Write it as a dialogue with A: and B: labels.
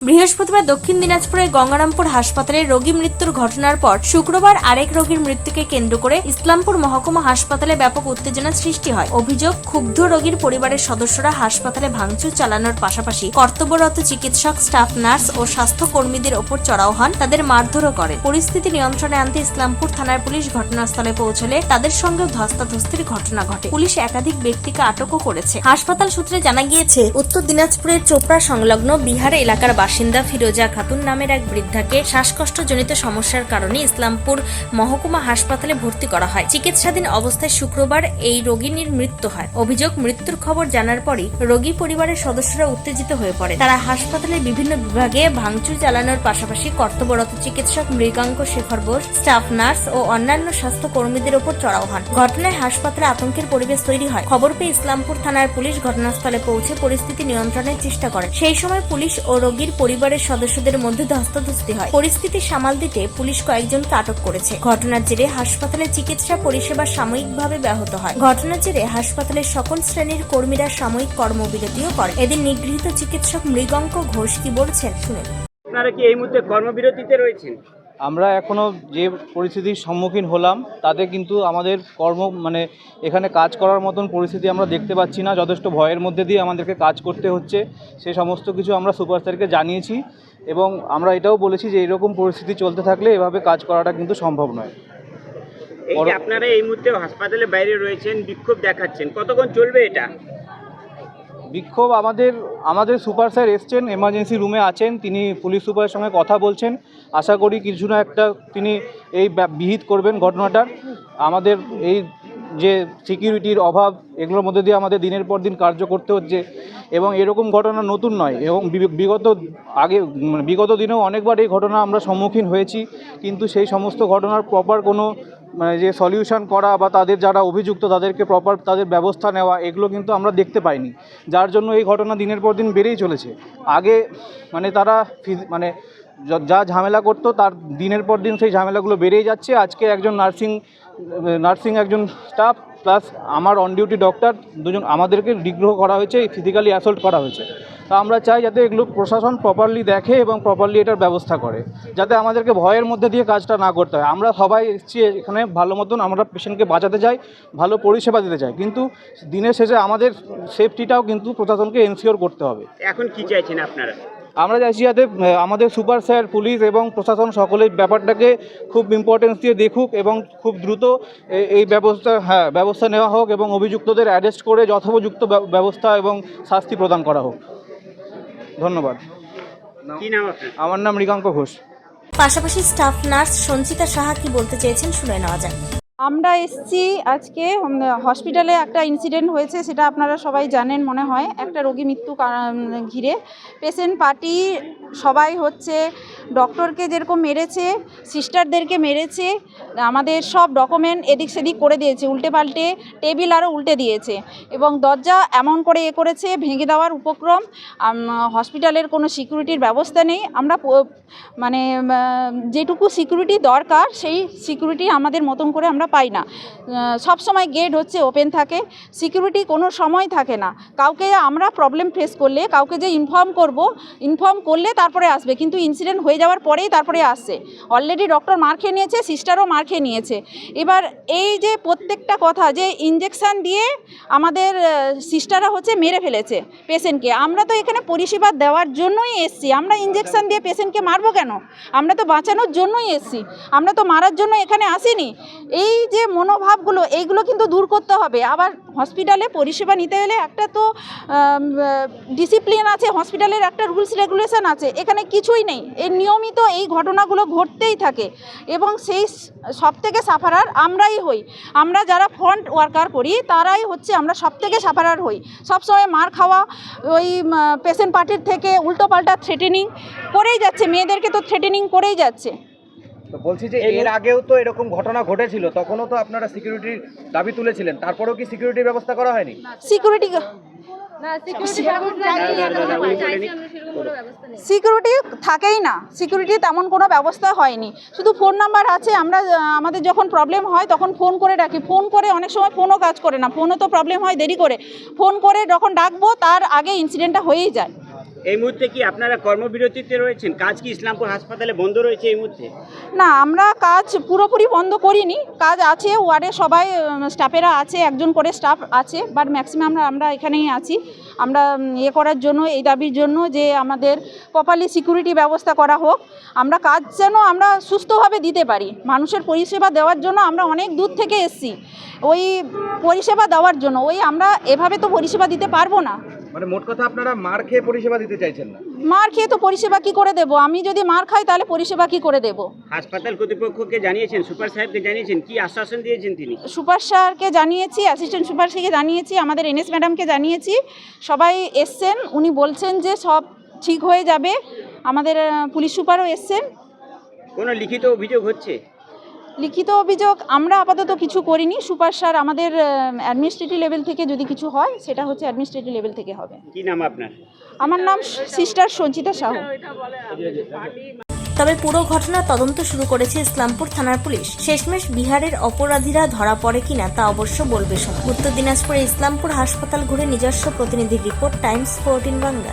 A: বৃহস্পতিবার দক্ষিণ দিনাজপুরের গঙ্গারামপুর হাসপাতালে রোগী মৃত্যুর ঘটনার পর শুক্রবার আরেক রোগীর মৃত্যুকে কেন্দ্র করে ইসলামপুর মহকুমা হাসপাতালে ব্যাপক উত্তেজনা সৃষ্টি হয়। অভিযোগ, ক্ষুব্ধ রোগীর পরিবারের সদস্যরা হাসপাতালে ভাঙচুর চালানোর পাশাপাশি কর্তব্যরত চিকিৎসক, স্টাফ নার্স ও স্বাস্থ্য কর্মীদের ওপর চড়াও হন, তাদের মারধরও করে। পরিস্থিতি নিয়ন্ত্রণে আনতে ইসলামপুর থানার পুলিশ ঘটনাস্থলে পৌঁছলে তাদের সঙ্গে ধস্তাধস্তির ঘটনা ঘটে। পুলিশ একাধিক ব্যক্তিকে আটকও করেছে। হাসপাতাল সূত্রে জানা গিয়েছে, উত্তর দিনাজপুরের চোপড়া সংলগ্ন বিহার এলাকার বাসিন্দা ফিরোজা খাতুন নামের এক বৃদ্ধাকে শ্বাসকষ্টজনিত সমস্যার কারণে ইসলামপুর মহকুমা হাসপাতালে ভর্তি করা হয়। চিকিৎসাধীন অবস্থায় শুক্রবার এই রোগিনীর মৃত্যু হয়। অভিযোগ, মৃত্যুর খবর জানার পরই রোগী পরিবারের সদস্যরা উত্তেজিত হয়ে পড়ে। তারা হাসপাতালের বিভিন্ন বিভাগে ভাঙচুর চালানোর পাশাপাশি কর্তব্যরত চিকিৎসক মৃগাঙ্ক শেখর বোস, স্টাফ নার্স ও অন্যান্য স্বাস্থ্য কর্মীদের ওপর চড়াও হন। ঘটনায় হাসপাতালে আতঙ্কের পরিবেশ তৈরি হয়। খবর পেয়ে ইসলামপুর থানার পুলিশ ঘটনাস্থলে পৌঁছে পরিস্থিতি নিয়ন্ত্রণের চেষ্টা করে। সেই সময় পুলিশ ও রোগীর পরিবারের সদস্যদের মধ্যে ধস্তাধস্তি হয়। পরিস্থিতি সামাল দিতে পুলিশ কয়েকজনকে আটক করেছে। ঘটনার জেরে হাসপাতালে চিকিৎসা পরিষেবা সাময়িকভাবে ব্যাহত হয়। ঘটনার জেরে হাসপাতালের সকল শ্রেণীর কর্মীরা সাময়িক কর্মবিরতিও করে। এদিন নিগৃহীত চিকিৎসক মৃগাঙ্ক ঘোষ কি বলছেন শুনুন।
B: আপনারা কি এই মুহূর্তে কর্মবিরতিতে রয়েছেন?
C: আমরা এখনও যে পরিস্থিতির সম্মুখীন হলাম তাতে কিন্তু আমাদের এখানে কাজ করার মতন পরিস্থিতি আমরা দেখতে পাচ্ছি না। যথেষ্ট ভয়ের মধ্যে দিয়ে আমাদেরকে কাজ করতে হচ্ছে। সে সমস্ত কিছু আমরা সুপার স্যারকে জানিয়েছি এবং আমরা এটাও বলেছি যে এরকম পরিস্থিতি চলতে থাকলে এভাবে কাজ করাটা কিন্তু সম্ভব নয়।
B: এই যে আপনারা এই মুহূর্তে হাসপাতালের বাইরে রয়েছেন, বিক্ষোভ দেখাচ্ছেন, কতক্ষণ চলবে এটা
C: বিক্ষোভ? আমাদের সুপার স্যার এসছেন, এমার্জেন্সি রুমে আছেন, তিনি পুলিশ সুপারের সঙ্গে কথা বলছেন। আশা করি কিছু না একটা তিনি এই বিহিত করবেন ঘটনাটার। আমাদের এই যে সিকিউরিটির অভাব, এগুলোর মধ্যে দিয়ে আমাদের দিনের পর দিন কার্য করতে হচ্ছে এবং এরকম ঘটনা নতুন নয় এবং বিগত দিনেও অনেকবার এই ঘটনা আমরা সম্মুখীন হয়েছি, কিন্তু সেই সমস্ত ঘটনার প্রপার কোনো যে সলিউশন করা বা তাদের যারা অভিযুক্ত তাদেরকে প্রপার তাদের ব্যবস্থা নেওয়া, এগুলো কিন্তু আমরা দেখতে পাইনি, যার জন্য এই ঘটনা দিনের পর দিন বেড়েই চলেছে। আগে তারা যা ঝামেলা করতো তার দিনের পর দিন সেই ঝামেলাগুলো বেড়েই যাচ্ছে। আজকে একজন নার্সিং একজন স্টাফ প্লাস আমার অন ডিউটি ডক্টর দুজন আমাদেরকে নিগ্রহ করা হয়েছে, ফিজিক্যালি অ্যাসল্ট করা হয়েছে। তা আমরা চাই যাতে এগুলো প্রশাসন প্রপারলি দেখে এবং প্রপারলি এটার ব্যবস্থা করে, যাতে আমাদেরকে ভয়ের মধ্যে দিয়ে কাজটা না করতে হয়। আমরা সবাই এসেছি এখানে ভালো মতন, আমরা পেশেন্টকে বাঁচাতে চাই, ভালো পরিষেবা দিতে চাই, কিন্তু দিনের শেষে আমাদের সেফটিটাও কিন্তু প্রশাসনকে এনশিওর করতে হবে। এখন কি চাইছেন আপনারা? আমরা চাইছি যাতে আমাদের সুপার স্যার, পুলিশ এবং প্রশাসন সকলেই ব্যাপারটাকে খুব ইম্পর্টেন্স দিয়ে দেখুক এবং খুব দ্রুত এই ব্যবস্থা নেওয়া হোক এবং অভিযুক্তদের অ্যারেস্ট করে যথোপযুক্ত ব্যবস্থা এবং শাস্তি প্রদান করা হোক। ধন্যবাদ।
B: কি নাম আপনার?
C: আমার নাম মৃগাঙ্ক ঘোষ।
A: পাশাপাশি স্টাফ নার্স সঞ্চিতা সাহা কি বলতে চেয়েছেন শুনে নেওয়া যাক।
D: আমরা এসছি আজকে হসপিটালে একটা ইনসিডেন্ট হয়েছে, সেটা আপনারা সবাই জানেন মনে হয়, একটা রোগী মৃত্যু ঘিরে পেশেন্ট পার্টি সবাই হচ্ছে ডক্টরকে যেরকম মেরেছে, সিস্টারদেরকে মেরেছে, আমাদের সব ডকুমেন্ট এদিক সেদিক করে দিয়েছে, উল্টে পাল্টে টেবিল আরও উল্টে দিয়েছে এবং দরজা এমন করে করেছে ভেঙে দেওয়ার উপক্রম। হসপিটালের কোনো সিকিউরিটির ব্যবস্থা নেই। আমরা যেটুকু সিকিউরিটি দরকার সেই সিকিউরিটি আমাদের মতন করে আমরা পাই না। সব সময় গেট হচ্ছে ওপেন থাকে, সিকিউরিটি কোনো সময় থাকে না। কাউকে আমরা প্রবলেম ফেস করলে কাউকে যে ইনফর্ম করলে তারপরে আসবে, কিন্তু ইনসিডেন্ট হয়ে যাওয়ার পরেই তারপরে আসছে। অলরেডি ডক্টর মার খেয়ে নিয়েছে, সিস্টারও মার খেয়ে নিয়েছে। এবার এই যে প্রত্যেকটা কথা যে ইনজেকশান দিয়ে আমাদের সিস্টাররা হচ্ছে মেরে ফেলেছে পেশেন্টকে, আমরা তো এখানে পরিষেবা দেওয়ার জন্যই এসছি। আমরা ইনজেকশান দিয়ে পেশেন্টকে মারবো কেন? আমরা তো বাঁচানোর জন্যই এসছি, আমরা তো মারার জন্য এখানে আসিনি। এই যে মনোভাবগুলো, এইগুলো কিন্তু দূর করতে হবে। আবার হসপিটালে পরিষেবা নিতে গেলে একটা তো ডিসিপ্লিন আছে, হসপিটালের একটা রুলস রেগুলেশন আছে, এখানে কিছুই নেই। এই নিয়মিত এই ঘটনাগুলো ঘটতেই থাকে এবং সেই সব থেকে সাফারার আমরাই হই। আমরা যারা ফ্রন্ট ওয়ার্কার করি তারাই হচ্ছে আমরা সব থেকে সাফারার হই। সবসময় মার খাওয়া, ওই পেশেন্ট পার্টির থেকে উল্টোপাল্টা থ্রেটেনিং করেই যাচ্ছে, মেয়েদেরকে তো থ্রেটেনিং করেই যাচ্ছে।
E: তো বলছি যে এর আগেও তো এরকম ঘটনা ঘটেছিল, তখনও তো আপনারা সিকিউরিটির দাবি তুলেছিলেন, তারপরেও কি সিকিউরিটির ব্যবস্থা করা হয়নি?
D: সিকিউরিটি থাকেই না, সিকিউরিটি তেমন কোনো ব্যবস্থা হয়নি। শুধু ফোন নাম্বার আছে, আমাদের যখন প্রবলেম হয় তখন ফোন করে ডাকি, ফোন করে অনেক সময় ফোনও কাজ করে না, ফোনও তো প্রবলেম হয় দেরি করে, ফোন করে যখন ডাকবো তার আগে ইনসিডেন্টটা হয়েই যায়।
B: এই মুহূর্তে কি আপনারা কর্মবিরতিতে রয়েছেন? কাজ কি ইসলামপুর হাসপাতালে বন্ধ রয়েছে এই মুহূর্তে?
D: না, আমরা কাজ পুরোপুরি বন্ধ করিনি, কাজ আছে, ওয়ার্ডে সবাই স্টাফেরা আছে, একজন করে স্টাফ আছে, বাট ম্যাক্সিমাম আমরা এখানেই আছি। আমরা করার জন্য, এই দাবির জন্য যে আমাদের প্রপারলি সিকিউরিটি ব্যবস্থা করা হোক, আমরা কাজ যেন আমরা সুস্থভাবে দিতে পারি। মানুষের পরিষেবা দেওয়ার জন্য আমরা অনেক দূর থেকে এসেছি, ওই পরিষেবা দেওয়ার জন্য। আমরা এভাবে তো পরিষেবা দিতে পারবো না।
E: মানে মোট কথা আপনারা মার খেয়ে পরিষেবা দিতে চাইছেন না?
D: মার খেয়ে তো পরিষেবা কি করে দেব? আমি যদি মার খাই তাহলে পরিষেবা কি করে দেব?
B: হাসপাতাল কর্তৃপক্ষকে জানিয়েছেন, সুপার সাহেবকে জানিয়েছেন, কি আশ্বাসন দিয়েছেন তিনি?
D: সুপার স্যারকে জানিয়েছি, অ্যাসিস্ট্যান্ট সুপার স্যারকে জানিয়েছি, আমাদের এনএস ম্যাডামকে জানিয়েছি, সবাই এসছেন। উনি বলছেন যে সব ঠিক হয়ে যাবে। আমাদের পুলিশ সুপারও এসছেন।
B: কোনো লিখিত অভিযোগ হচ্ছে?
D: লিখিত অভিযোগ আমরা আপাতত কিছু করিনি। সুপার স্যার আমাদের অ্যাডমিনিস্ট্রেটিভ লেভেল থেকে যদি কিছু হয় সেটা হচ্ছে অ্যাডমিনিস্ট্রেটিভ লেভেল থেকে হবে।
B: কি নাম আপনার?
D: আমার নাম সিস্টার সঞ্চিতা সাহু।
A: তবে পুরো ঘটনার তদন্ত শুরু করেছে ইসলামপুর থানার পুলিশ। শেষমেশ বিহারের অপরাধীরা ধরা পড়ে কিনা তা অবশ্য বলবে সময়। উত্তর দিনাজপুরে ইসলামপুর হাসপাতাল ঘুরে নিজস্ব প্রতিনিধির রিপোর্ট, টাইমস 14 বাংলা।